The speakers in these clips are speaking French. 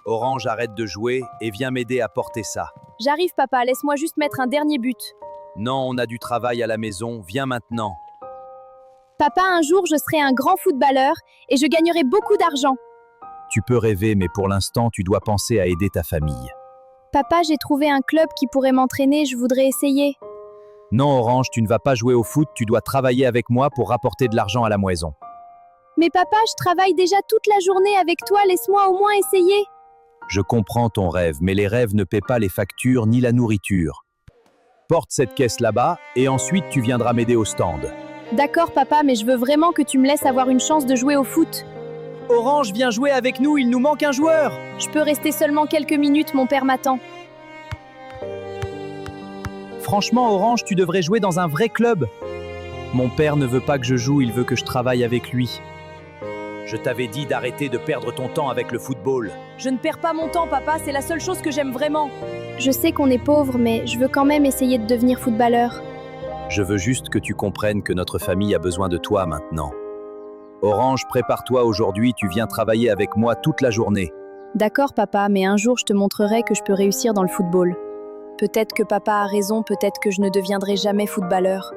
Orange, arrête de jouer et viens m'aider à porter ça. J'arrive papa, laisse-moi juste mettre un dernier but. Non, on a du travail à la maison, viens maintenant. Papa, un jour je serai un grand footballeur et je gagnerai beaucoup d'argent. Tu peux rêver, mais pour l'instant, tu dois penser à aider ta famille. Papa, j'ai trouvé un club qui pourrait m'entraîner, je voudrais essayer. Non, Orange, tu ne vas pas jouer au foot, tu dois travailler avec moi pour rapporter de l'argent à la moisson. Mais papa, je travaille déjà toute la journée avec toi, laisse-moi au moins essayer. Je comprends ton rêve, mais les rêves ne paient pas les factures ni la nourriture. Porte cette caisse là-bas et ensuite tu viendras m'aider au stand. D'accord papa, mais je veux vraiment que tu me laisses avoir une chance de jouer au foot. Orange, viens jouer avec nous, il nous manque un joueur. Je peux rester seulement quelques minutes, mon père m'attend. Franchement, Orange, tu devrais jouer dans un vrai club. Mon père ne veut pas que je joue, il veut que je travaille avec lui. Je t'avais dit d'arrêter de perdre ton temps avec le football. Je ne perds pas mon temps papa, c'est la seule chose que j'aime vraiment. Je sais qu'on est pauvre, mais je veux quand même essayer de devenir footballeur. Je veux juste que tu comprennes que notre famille a besoin de toi maintenant. Orange, prépare-toi aujourd'hui, tu viens travailler avec moi toute la journée. D'accord papa, mais un jour je te montrerai que je peux réussir dans le football. Peut-être que papa a raison, peut-être que je ne deviendrai jamais footballeur.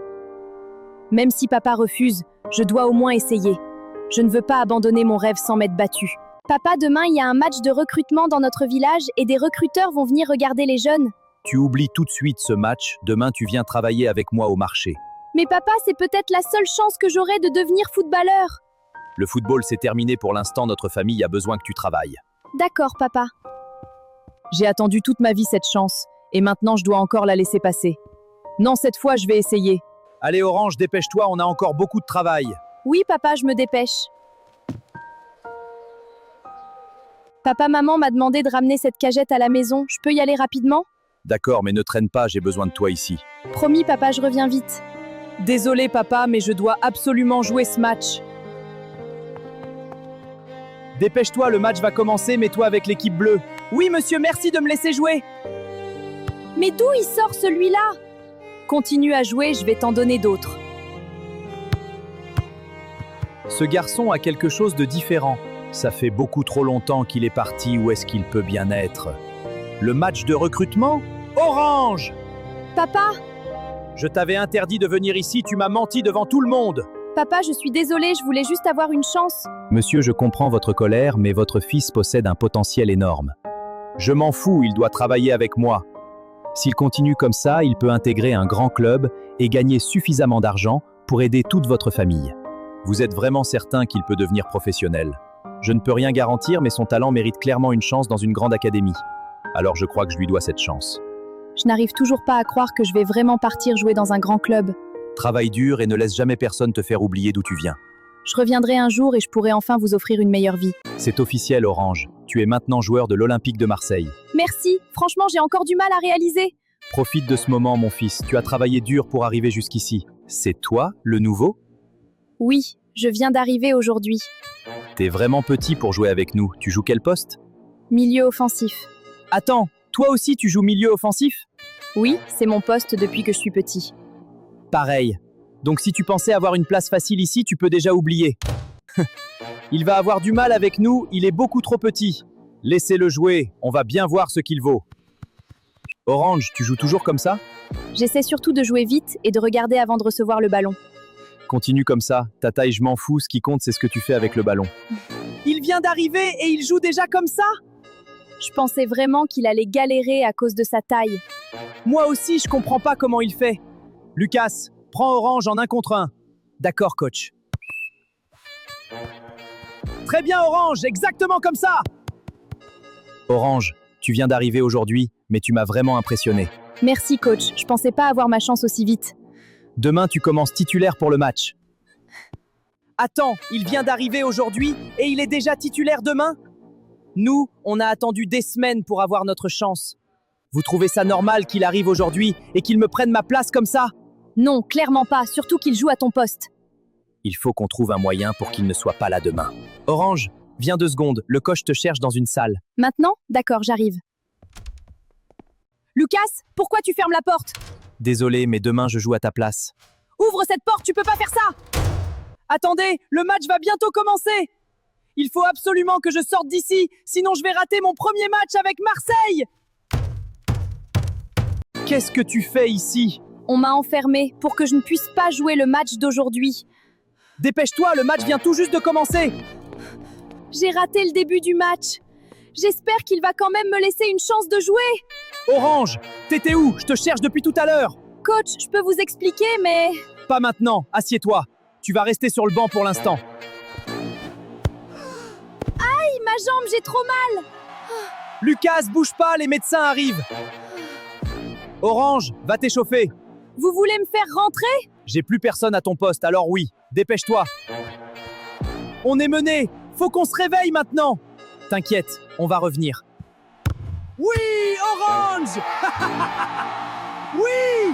Même si papa refuse, je dois au moins essayer. Je ne veux pas abandonner mon rêve sans m'être battu. Papa, demain il y a un match de recrutement dans notre village et des recruteurs vont venir regarder les jeunes. Tu oublies tout de suite ce match, demain tu viens travailler avec moi au marché. Mais papa, c'est peut-être la seule chance que j'aurai de devenir footballeur. Le football c'est terminé pour l'instant, notre famille a besoin que tu travailles. D'accord papa. J'ai attendu toute ma vie cette chance, et maintenant je dois encore la laisser passer. Non, cette fois je vais essayer. Allez Orange, dépêche-toi, on a encore beaucoup de travail. Oui papa, je me dépêche. Papa, maman m'a demandé de ramener cette cagette à la maison, je peux y aller rapidement? D'accord, mais ne traîne pas, j'ai besoin de toi ici. Promis papa, je reviens vite. Désolé papa, mais je dois absolument jouer ce match. Dépêche-toi, le match va commencer, mets-toi avec l'équipe bleue. Oui monsieur, merci de me laisser jouer. Mais d'où il sort celui-là? Continue à jouer, je vais t'en donner d'autres. Ce garçon a quelque chose de différent. Ça fait beaucoup trop longtemps qu'il est parti, où est-ce qu'il peut bien être? Le match de recrutement? Orange! Papa? Je t'avais interdit de venir ici, tu m'as menti devant tout le monde. Papa, je suis désolée, je voulais juste avoir une chance. Monsieur, je comprends votre colère, mais votre fils possède un potentiel énorme. Je m'en fous, il doit travailler avec moi. S'il continue comme ça, il peut intégrer un grand club et gagner suffisamment d'argent pour aider toute votre famille. Vous êtes vraiment certain qu'il peut devenir professionnel? Je ne peux rien garantir, mais son talent mérite clairement une chance dans une grande académie. Alors je crois que je lui dois cette chance. Je n'arrive toujours pas à croire que je vais vraiment partir jouer dans un grand club. Travaille dur et ne laisse jamais personne te faire oublier d'où tu viens. Je reviendrai un jour et je pourrai enfin vous offrir une meilleure vie. C'est officiel, Orange. Tu es maintenant joueur de l'Olympique de Marseille. Merci, franchement j'ai encore du mal à réaliser. Profite de ce moment, mon fils. Tu as travaillé dur pour arriver jusqu'ici. C'est toi, le nouveau? Oui, je viens d'arriver aujourd'hui. T'es vraiment petit pour jouer avec nous. Tu joues quel poste? Milieu offensif. Attends, toi aussi tu joues milieu offensif? Oui, c'est mon poste depuis que je suis petit. Pareil. Donc si tu pensais avoir une place facile ici, tu peux déjà oublier. Il va avoir du mal avec nous, il est beaucoup trop petit. Laissez-le jouer, on va bien voir ce qu'il vaut. Orange, tu joues toujours comme ça? J'essaie surtout de jouer vite et de regarder avant de recevoir le ballon. Continue comme ça, ta taille je m'en fous, ce qui compte c'est ce que tu fais avec le ballon. Il vient d'arriver et il joue déjà comme ça? Je pensais vraiment qu'il allait galérer à cause de sa taille. Moi aussi, je comprends pas comment il fait. Lucas, prends Orange en 1 contre 1. D'accord, coach. Très bien, Orange, exactement comme ça! Orange, tu viens d'arriver aujourd'hui, mais tu m'as vraiment impressionné. Merci, coach. Je pensais pas avoir ma chance aussi vite. Demain, tu commences titulaire pour le match. Attends, il vient d'arriver aujourd'hui et il est déjà titulaire demain? Nous, on a attendu des semaines pour avoir notre chance. Vous trouvez ça normal qu'il arrive aujourd'hui et qu'il me prenne ma place comme ça? Non, clairement pas, surtout qu'il joue à ton poste. Il faut qu'on trouve un moyen pour qu'il ne soit pas là demain. Orange, viens 2 secondes, le coach te cherche dans une salle. Maintenant? D'accord, j'arrive. Lucas, pourquoi tu fermes la porte? Désolé, mais demain je joue à ta place. Ouvre cette porte, tu peux pas faire ça! Attendez, le match va bientôt commencer! Il faut absolument que je sorte d'ici, sinon je vais rater mon premier match avec Marseille. Qu'est-ce que tu fais ici? On m'a enfermée pour que je ne puisse pas jouer le match d'aujourd'hui. Dépêche-toi, le match vient tout juste de commencer. J'ai raté le début du match. J'espère qu'il va quand même me laisser une chance de jouer. Orange, t'étais où? Je te cherche depuis tout à l'heure. Coach, je peux vous expliquer, mais... Pas maintenant, assieds-toi. Tu vas rester sur le banc pour l'instant. Aïe, ma jambe, j'ai trop mal. Lucas, bouge pas, les médecins arrivent. Orange, va t'échauffer. Vous voulez me faire rentrer? J'ai plus personne à ton poste, alors oui, dépêche-toi. On est mené. Faut qu'on se réveille maintenant. T'inquiète, on va revenir. Oui, Orange. Oui.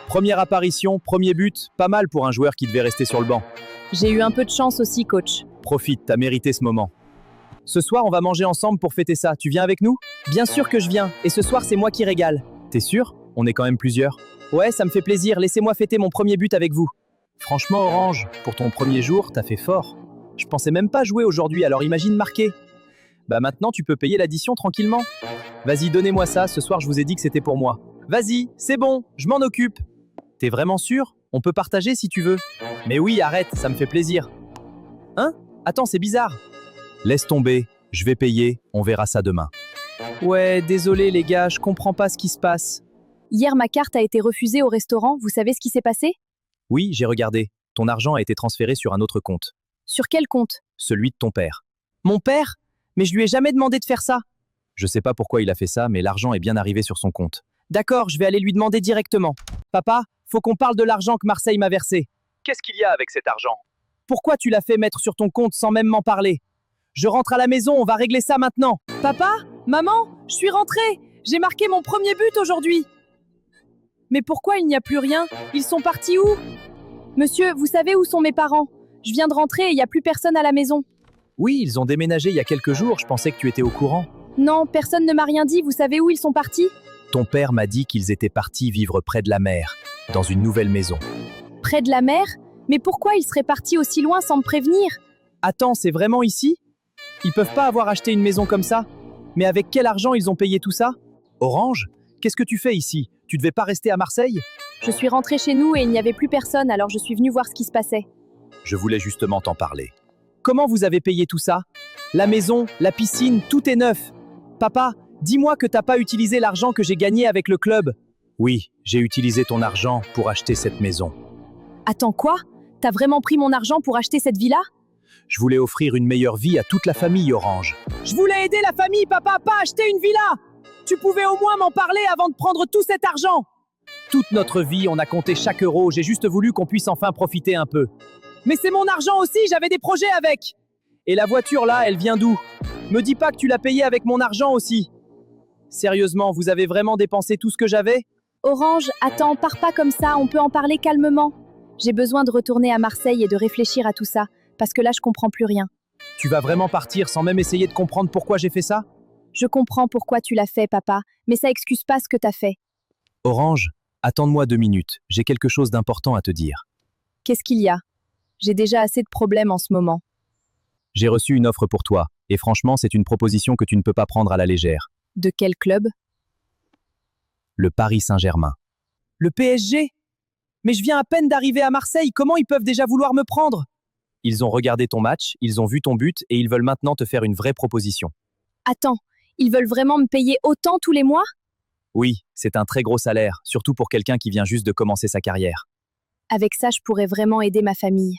Première apparition, premier but, pas mal pour un joueur qui devait rester sur le banc. J'ai eu un peu de chance aussi, coach. Profite, t'as mérité ce moment. Ce soir, on va manger ensemble pour fêter ça. Tu viens avec nous? Bien sûr que je viens, et ce soir, c'est moi qui régale. T'es sûr? On est quand même plusieurs. Ouais, ça me fait plaisir, laissez-moi fêter mon premier but avec vous. Franchement, Orange, pour ton premier jour, t'as fait fort. Je pensais même pas jouer aujourd'hui, alors imagine marquer. Bah maintenant, tu peux payer l'addition tranquillement. Vas-y, donnez-moi ça, ce soir, je vous ai dit que c'était pour moi. Vas-y, c'est bon, je m'en occupe. T'es vraiment sûr? On peut partager si tu veux. Mais oui, arrête, ça me fait plaisir. Hein? Attends, c'est bizarre. Laisse tomber, je vais payer, on verra ça demain. Ouais, désolé les gars, je comprends pas ce qui se passe. Hier, ma carte a été refusée au restaurant. Vous savez ce qui s'est passé? Oui, j'ai regardé. Ton argent a été transféré sur un autre compte. Sur quel compte? Celui de ton père. Mon père? Mais je lui ai jamais demandé de faire ça. Je sais pas pourquoi il a fait ça, mais l'argent est bien arrivé sur son compte. D'accord, je vais aller lui demander directement. Papa, faut qu'on parle de l'argent que Marseille m'a versé. Qu'est-ce qu'il y a avec cet argent? Pourquoi tu l'as fait mettre sur ton compte sans même m'en parler? Je rentre à la maison, on va régler ça maintenant. Papa? Maman? Je suis rentrée. J'ai marqué mon premier but aujourd'hui. Mais pourquoi il n'y a plus rien? Ils sont partis où? Monsieur, vous savez où sont mes parents? Je viens de rentrer et il n'y a plus personne à la maison. Oui, ils ont déménagé il y a quelques jours, je pensais que tu étais au courant. Non, personne ne m'a rien dit. Vous savez où ils sont partis? Ton père m'a dit qu'ils étaient partis vivre près de la mer, dans une nouvelle maison. Près de la mer? Mais pourquoi ils seraient partis aussi loin sans me prévenir? Attends, c'est vraiment ici? Ils peuvent pas avoir acheté une maison comme ça? Mais avec quel argent ils ont payé tout ça? Orange, qu'est-ce que tu fais ici? Tu devais pas rester à Marseille? Je suis rentrée chez nous et il n'y avait plus personne, alors je suis venue voir ce qui se passait. Je voulais justement t'en parler. Comment vous avez payé tout ça? La maison, la piscine, tout est neuf. Papa, dis-moi que t'as pas utilisé l'argent que j'ai gagné avec le club. Oui, j'ai utilisé ton argent pour acheter cette maison. Attends, quoi? T'as vraiment pris mon argent pour acheter cette villa? Je voulais offrir une meilleure vie à toute la famille Orange. Je voulais aider la famille, papa, pas acheter une villa. Tu pouvais au moins m'en parler avant de prendre tout cet argent. Toute notre vie, on a compté chaque euro, j'ai juste voulu qu'on puisse enfin profiter un peu. Mais c'est mon argent aussi, j'avais des projets avec. Et la voiture là, elle vient d'où? Me dis pas que tu l'as payée avec mon argent aussi. Sérieusement, vous avez vraiment dépensé tout ce que j'avais? Orange, attends, pars pas comme ça, on peut en parler calmement. J'ai besoin de retourner à Marseille et de réfléchir à tout ça, parce que là je comprends plus rien. Tu vas vraiment partir sans même essayer de comprendre pourquoi j'ai fait ça? Je comprends pourquoi tu l'as fait, papa, mais ça excuse pas ce que t'as fait. Orange, attends-moi 2 minutes, j'ai quelque chose d'important à te dire. Qu'est-ce qu'il y a? J'ai déjà assez de problèmes en ce moment. J'ai reçu une offre pour toi, et franchement, c'est une proposition que tu ne peux pas prendre à la légère. De quel club? Le Paris Saint-Germain. Le PSG? Mais je viens à peine d'arriver à Marseille, comment ils peuvent déjà vouloir me prendre? Ils ont regardé ton match, ils ont vu ton but, et ils veulent maintenant te faire une vraie proposition. Attends, ils veulent vraiment me payer autant tous les mois? Oui, c'est un très gros salaire, surtout pour quelqu'un qui vient juste de commencer sa carrière. Avec ça, je pourrais vraiment aider ma famille.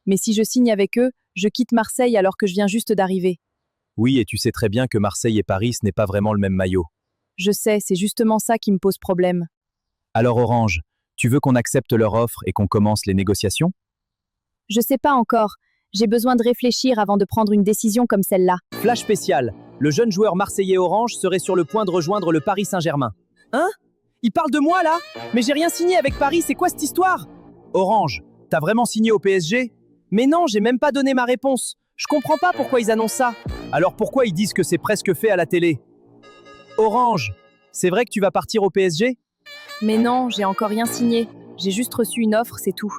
Mais si je signe avec eux, je quitte Marseille alors que je viens juste d'arriver. Oui, et tu sais très bien que Marseille et Paris, ce n'est pas vraiment le même maillot. Je sais, c'est justement ça qui me pose problème. Alors Orange, tu veux qu'on accepte leur offre et qu'on commence les négociations? Je sais pas encore. J'ai besoin de réfléchir avant de prendre une décision comme celle-là. Flash spécial. Le jeune joueur marseillais Orange serait sur le point de rejoindre le Paris Saint-Germain. Hein? Il parle de moi là? Mais j'ai rien signé avec Paris, c'est quoi cette histoire? Orange, t'as vraiment signé au PSG? Mais non, j'ai même pas donné ma réponse. Je comprends pas pourquoi ils annoncent ça. Alors pourquoi ils disent que c'est presque fait à la télé? Orange, c'est vrai que tu vas partir au PSG? Mais non, j'ai encore rien signé. J'ai juste reçu une offre, c'est tout.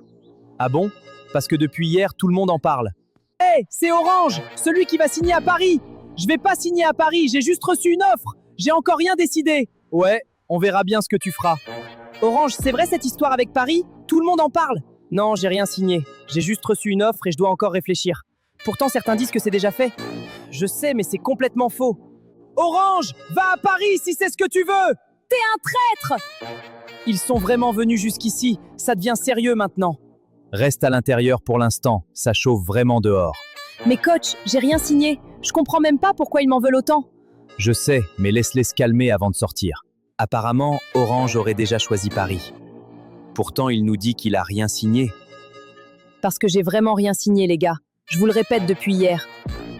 Ah bon? Parce que depuis hier, tout le monde en parle. Hé, c'est Orange, celui qui va signer à Paris. Je vais pas signer à Paris, j'ai juste reçu une offre. J'ai encore rien décidé. Ouais, on verra bien ce que tu feras. Orange, c'est vrai cette histoire avec Paris? Tout le monde en parle. Non, j'ai rien signé. J'ai juste reçu une offre et je dois encore réfléchir. Pourtant, certains disent que c'est déjà fait. Je sais, mais c'est complètement faux. Orange, va à Paris si c'est ce que tu veux! T'es un traître! Ils sont vraiment venus jusqu'ici, ça devient sérieux maintenant. Reste à l'intérieur pour l'instant, ça chauffe vraiment dehors. Mais coach, j'ai rien signé. Je comprends même pas pourquoi ils m'en veulent autant. Je sais, mais laisse-les se calmer avant de sortir. Apparemment, Orange aurait déjà choisi Paris. Pourtant, il nous dit qu'il a rien signé. Parce que j'ai vraiment rien signé, les gars. Je vous le répète depuis hier.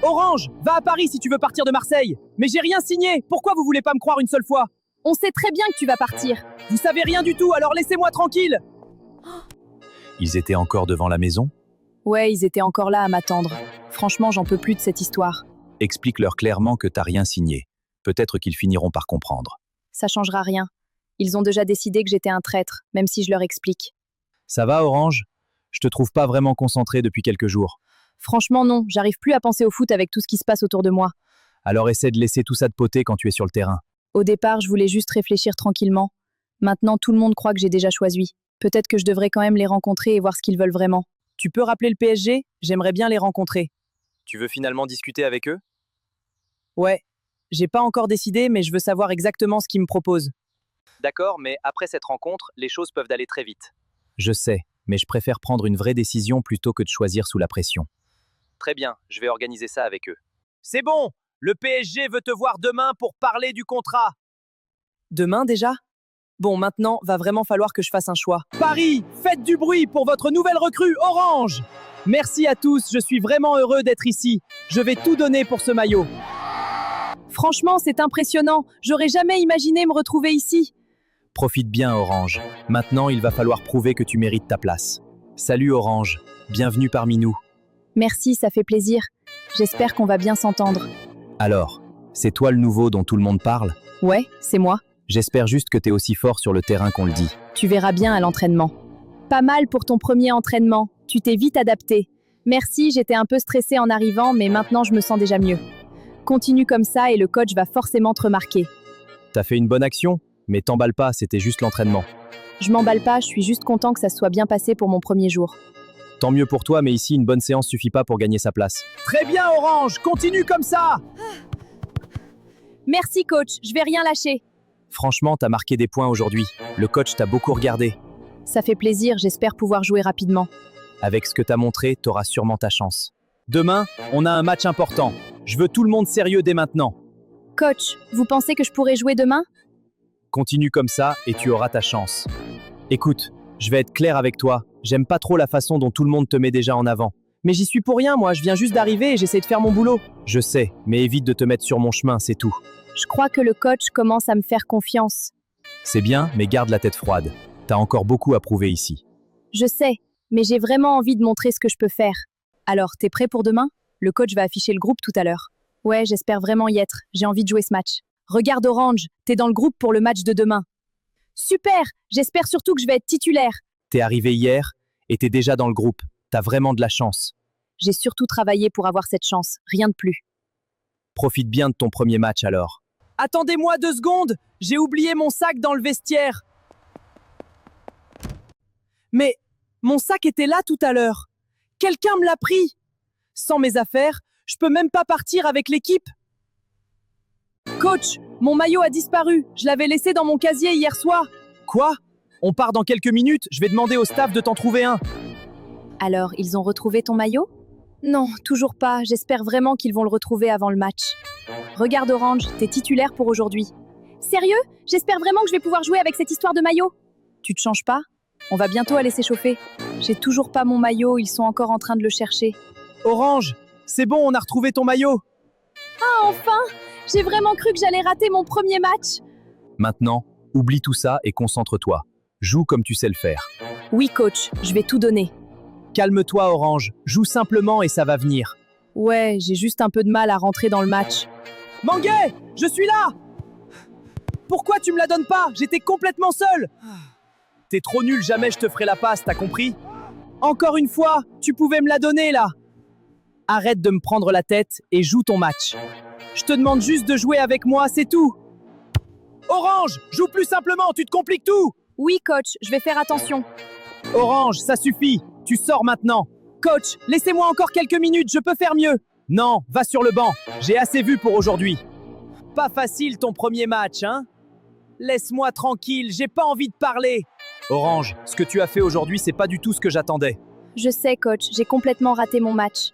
Orange, va à Paris si tu veux partir de Marseille. Mais j'ai rien signé, pourquoi vous voulez pas me croire une seule fois? On sait très bien que tu vas partir. Vous savez rien du tout, alors laissez-moi tranquille. Ils étaient encore devant la maison? Ouais, ils étaient encore là à m'attendre. Franchement, j'en peux plus de cette histoire. Explique-leur clairement que t'as rien signé. Peut-être qu'ils finiront par comprendre. Ça changera rien. Ils ont déjà décidé que j'étais un traître, même si je leur explique. Ça va, Orange? Je te trouve pas vraiment concentré depuis quelques jours. Franchement, non, j'arrive plus à penser au foot avec tout ce qui se passe autour de moi. Alors essaie de laisser tout ça de côté quand tu es sur le terrain. Au départ, je voulais juste réfléchir tranquillement. Maintenant, tout le monde croit que j'ai déjà choisi. Peut-être que je devrais quand même les rencontrer et voir ce qu'ils veulent vraiment. Tu peux rappeler le PSG? J'aimerais bien les rencontrer. Tu veux finalement discuter avec eux? Ouais, j'ai pas encore décidé, mais je veux savoir exactement ce qu'ils me proposent. D'accord, mais après cette rencontre, les choses peuvent aller très vite. Je sais, mais je préfère prendre une vraie décision plutôt que de choisir sous la pression. Très bien, je vais organiser ça avec eux. C'est bon, le PSG veut te voir demain pour parler du contrat. Demain déjà? Bon, maintenant, va vraiment falloir que je fasse un choix. Paris, faites du bruit pour votre nouvelle recrue, Orange! Merci à tous, je suis vraiment heureux d'être ici. Je vais tout donner pour ce maillot. Franchement, c'est impressionnant. J'aurais jamais imaginé me retrouver ici. Profite bien, Orange. Maintenant, il va falloir prouver que tu mérites ta place. Salut, Orange. Bienvenue parmi nous. Merci, ça fait plaisir. J'espère qu'on va bien s'entendre. Alors, c'est toi le nouveau dont tout le monde parle? Ouais, c'est moi. J'espère juste que t'es aussi fort sur le terrain qu'on le dit. Tu verras bien à l'entraînement. Pas mal pour ton premier entraînement. Tu t'es vite adapté. Merci, j'étais un peu stressée en arrivant, mais maintenant je me sens déjà mieux. Continue comme ça et le coach va forcément te remarquer. T'as fait une bonne action, mais t'emballe pas, c'était juste l'entraînement. Je m'emballe pas, je suis juste content que ça se soit bien passé pour mon premier jour. Tant mieux pour toi, mais ici, une bonne séance suffit pas pour gagner sa place. Très bien, Orange, continue comme ça! Merci coach, je vais rien lâcher. Franchement, t'as marqué des points aujourd'hui. Le coach t'a beaucoup regardé. Ça fait plaisir, j'espère pouvoir jouer rapidement. Avec ce que t'as montré, t'auras sûrement ta chance. Demain, on a un match important. Je veux tout le monde sérieux dès maintenant. Coach, vous pensez que je pourrais jouer demain? Continue comme ça et tu auras ta chance. Écoute, je vais être clair avec toi. J'aime pas trop la façon dont tout le monde te met déjà en avant. Mais j'y suis pour rien, moi. Je viens juste d'arriver et j'essaie de faire mon boulot. Je sais, mais évite de te mettre sur mon chemin, c'est tout. Je crois que le coach commence à me faire confiance. C'est bien, mais garde la tête froide. T'as encore beaucoup à prouver ici. Je sais, mais j'ai vraiment envie de montrer ce que je peux faire. Alors, t'es prêt pour demain? Le coach va afficher le groupe tout à l'heure. Ouais, j'espère vraiment y être. J'ai envie de jouer ce match. Regarde Orange, t'es dans le groupe pour le match de demain. Super! J'espère surtout que je vais être titulaire. T'es arrivé hier et t'es déjà dans le groupe. T'as vraiment de la chance. J'ai surtout travaillé pour avoir cette chance, rien de plus. Profite bien de ton premier match alors. Attendez-moi 2 secondes, j'ai oublié mon sac dans le vestiaire. Mais mon sac était là tout à l'heure. Quelqu'un me l'a pris. Sans mes affaires, je peux même pas partir avec l'équipe. Coach, mon maillot a disparu. Je l'avais laissé dans mon casier hier soir. Quoi? On part dans quelques minutes, je vais demander au staff de t'en trouver un. Alors, ils ont retrouvé ton maillot? Non, toujours pas. J'espère vraiment qu'ils vont le retrouver avant le match. Regarde Orange, t'es titulaire pour aujourd'hui. Sérieux? J'espère vraiment que je vais pouvoir jouer avec cette histoire de maillot. Tu te changes pas? On va bientôt aller s'échauffer. J'ai toujours pas mon maillot, ils sont encore en train de le chercher. Orange, c'est bon, on a retrouvé ton maillot. Ah, enfin! J'ai vraiment cru que j'allais rater mon premier match. Maintenant, oublie tout ça et concentre-toi. Joue comme tu sais le faire. Oui, coach, je vais tout donner. Calme-toi, Orange. Joue simplement et ça va venir. Ouais, j'ai juste un peu de mal à rentrer dans le match. Manguet, je suis là! Pourquoi tu me la donnes pas? J'étais complètement seul. T'es trop nul, jamais je te ferai la passe, t'as compris? Encore une fois, tu pouvais me la donner là. arrête de me prendre la tête et joue ton match. Je te demande juste de jouer avec moi, c'est tout. Orange, joue plus simplement, tu te compliques tout. Oui, coach, je vais faire attention. Orange, ça suffit, tu sors maintenant. Coach, laissez-moi encore quelques minutes, je peux faire mieux. Non, va sur le banc, j'ai assez vu pour aujourd'hui. Pas facile ton premier match, hein? Laisse-moi tranquille, j'ai pas envie de parler. Orange, ce que tu as fait aujourd'hui, c'est pas du tout ce que j'attendais. Je sais, coach, j'ai complètement raté mon match.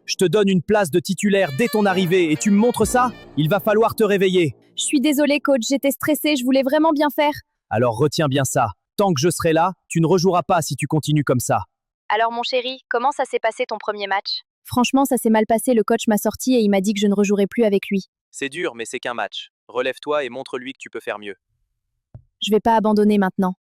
Je te donne une place de titulaire dès ton arrivée et tu me montres ça? Il va falloir te réveiller. Je suis désolée, coach, j'étais stressée, je voulais vraiment bien faire. Alors retiens bien ça. Tant que je serai là, tu ne rejoueras pas si tu continues comme ça. Alors mon chéri, comment ça s'est passé ton premier match? Franchement, ça s'est mal passé, le coach m'a sorti et il m'a dit que je ne rejouerai plus avec lui. C'est dur, mais c'est qu'un match. Relève-toi et montre-lui que tu peux faire mieux. Je vais pas abandonner maintenant.